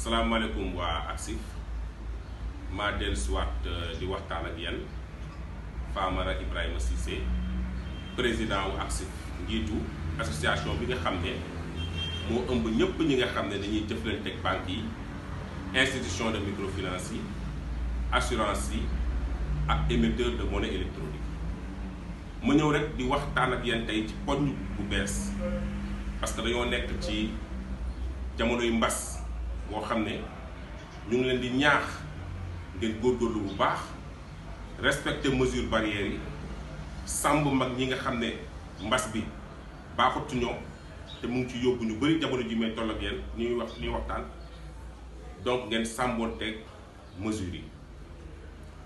salaamaaleykum waa ACSIF maa dellusiwaat di waxtaan ak yéen Famara Ibrahima Cissé président wu ACSIF njiitu association bi nga xam ne moo ëmb ñëpp ñi nga xam ne dañuy jëflante ak banques yi institution de microfinance yi assurance yi ak émetteur de monnaie électronique ma ñëw rek di waxtaan ak yéen tey ci poñ bu bees parce que dañoo nekk ci jamonoy mbas boo xam ne ñu ngi leen di ñaax ngeen góorgóorlu bu baax respecter mesures barrières yi sàmb mag ñi nga xam ne mbas bi baaxutu ñoom te mu ngi ci yóbbu ñu bëri jamono ji may toll ak yéen ñuy waxtaan donc ngeen sàmboonteeg mesures yi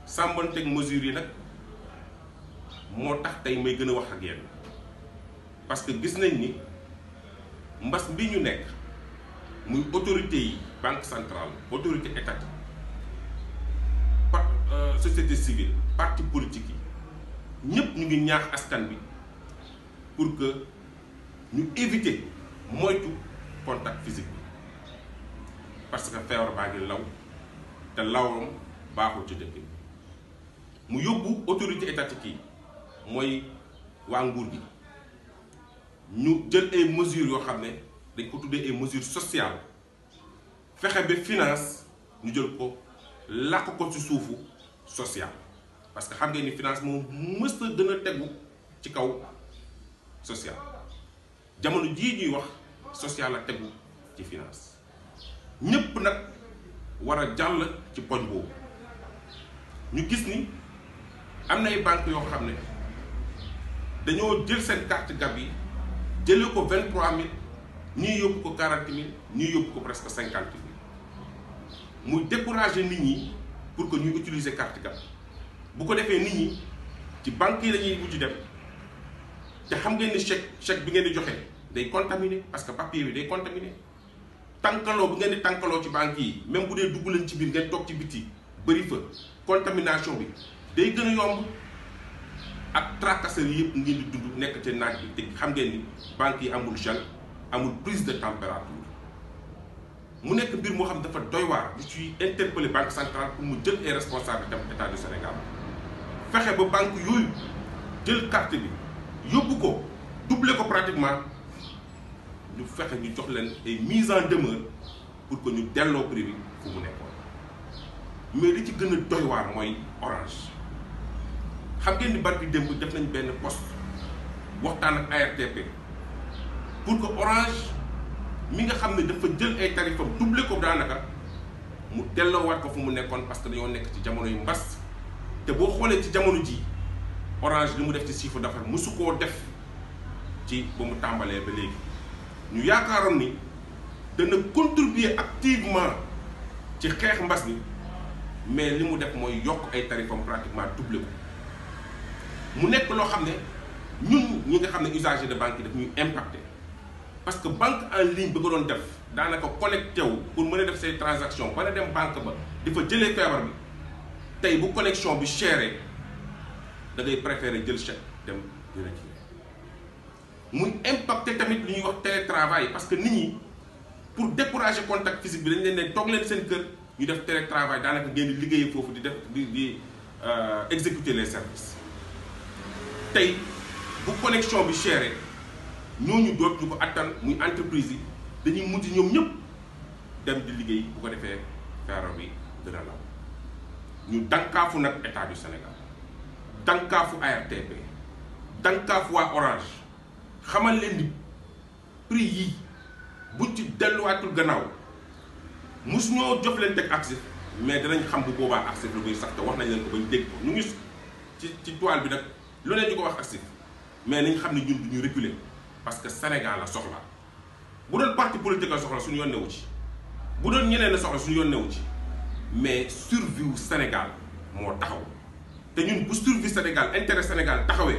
sàmboonteeg mesures yi nag moo tax tey may gën a wax ak yéen parce que gis nañ ni mbas bi ñu nekk muy autorité yi banque centrale autorité étatique société civile parti politique yi ñëpp ñu ngi ñaax askan bi pour que ñu éviter moytu contact physique bi parce que feebar baa ngi law te lawam baaxul ci dëkk bi mu yóbbu autorité étatique yi mooy waa nguur gi ñu jël ay mesures yoo xam ne dañ ko tuddee ay mesures sociales fexe ba finance ñu jël ko làkk ko ci suufu social parce que xam ngeen ni finance moom mës a gën a tegu ci kaw social jamono jii ñuy wax social la tegu ci finance ñépp nag war a jàll ci poñ boobu ñu gis ni am na ay banques yoo xam ne dañoo jël seen carte gab yi jëlee ko 23000 ñii yóbbu ko 40000 ñii yóbbu ko presque 50000 muy décourager nit ñi pour que ñuy utiliser carte gab bu ko defee nit ñi ci banques yi lañuy mujj dem te xam ngeen ni chèque bi ngeen di joxe day contaminé parce que papier bi day contaminé tànkaloo bu ngeen di tànkaloo ci banques yi même bu dee dugg leen ci biir ngeen toog ci biti bëri fa contamination bi day gën a yomb ak tracasserie yëpp ngeen di dund nekk te naaj bi te xam ngeen ni banques yi amul gel amul prise de température mu nekk mbir moo xam dafa doy waar di ci interpeller banque centrale pour mu jël ay responsabilités am état du Sénégal fexe ba banque yooyu jël carte bi yóbbu ko doubler ko pratiquement ñu fexe ñu jox leen ay mise en demeure pour que ñu delloo prix bi fu mu nekkoon mais li ci gën a doy waar mooy Orange xam ngeen ni barki démb def nañ benn poste waxtaan ak ARTP pour que Orange mi nga xam ne dafa jël ay tarifam doublé ko daanaka mu delloowaat ko fu mu nekkoon parce que dañoo nekk ci jamono yu mbas te boo xoolee ci jamono ji Orange li mu def ci chiffre d'affaires mosu koo def ci ba mu tàmbalee ba léegi ñu yaakaaroon ni dana contribuer activement ci xeex mbas mi mais li mu def mooy yokk ay tarifam pratiquement doublé ko mu nekk loo xam ne ñun ñi nga xam ne usager de banque yi daf ñuy impacté parce que banque en ligne bi nga doon def daanaka connecté wu pour mën a def say transaction ba dem banque ba di fa jëlee feebar bi tey bu connexion bi chéré da ngay préférer jël chèque dem di retirer muy impacté tamit li ñuy wax télétravail parce que nit ñi pour décourager contact physique bi dañ leen ne toog leen seen kër ñu def télétravail daanaka ngeen di liggéeyee foofu di def di exécuter les services tey bu connexion bi chéré ñooñu doot ñu ko attan muy entreprise yi dañuy mujj ñoom ñëpp dem di liggéey bu ko defee feebar bi gën a law ñu dankaafu nag état du Sénégal dankaafu ARTP dankaafu waa Orange xamal leen ni prix yii buñ ci delluwaatul gannaaw mosu ñoo jof leen teg ACSIF mais danañ xam bu boobaa ACSIF lu muy sax te wax nañ leen ko bañ dégg ko ñu ngi ci toile bi nag lu ne ñu ko wax ACSIF mais nañ xam ne ñun du ñu reculer parce que Sénégal la soxla bu doon parti politique la soxla suñu yoon newu ci bu doon ñeneen la soxla suñu yoon newu ci mais survie wu Sénégal moo taxaw te ñun bu survie Sénégal intérêt Sénégal taxawee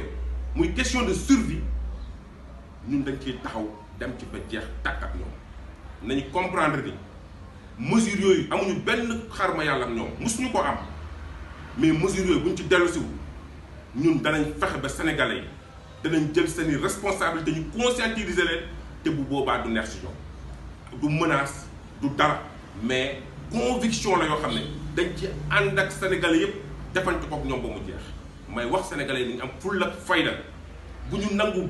muy question de survie ñun dañ ciy taxaw dem ci ba jeex tàkk ak ñoom nañu comprendre ni mesures yooyu amuñu benn xarma yàlla ak ñoom mosuñu ko am mais mesures yooyu buñ ci dellusiwu ñun danañ fexe ba sénégalais yi danañ jël seeni responsabilité ñu conscientiser leen te bu boobaa du neex si ñoom du menace du dara mais conviction la yoo xam ne dañ ci ànd ak sénégalais yëpp defante kook ñoom ba mu jeex. may wax sénégalais yi nañu am fulla ak fayda bu ñu nangu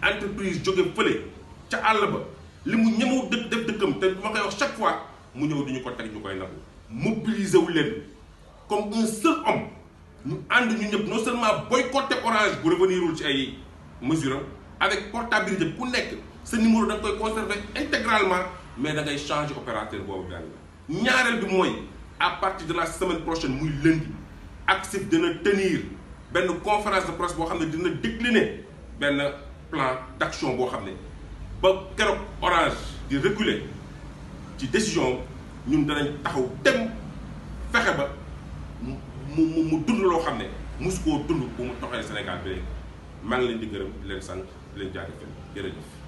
entreprise jóge fële ca àll ba li mu ñemew def dëkkam te ma koy wax chaque fois mu ñëw di ñu ko teg ñu koy nangu. mobiliser wu leen comme un seul homme ñu ànd ñu ñëpp non seulement boycotter Orange bu revenirul ci ay mesures avec portabilité ku nekk sa numéro da nga koy conserver intégralement mais da ngay changer opérateur boobu benn la. ñaareel bi mooy à partir de la semaine prochaine muy lundi ACSIF dina tenir benn conférence de presse boo xam ne dina décliner benn plan d'action boo xam ne ba keroog Orange di reculer ci décision ñun danañ taxaw dem fexe ba mu dund loo xam ne mosu koo dund bu mu toxee Sénégal bi léegi maa ngi leen di gërëm di leen sant di leen jaajëfal jërëjëf.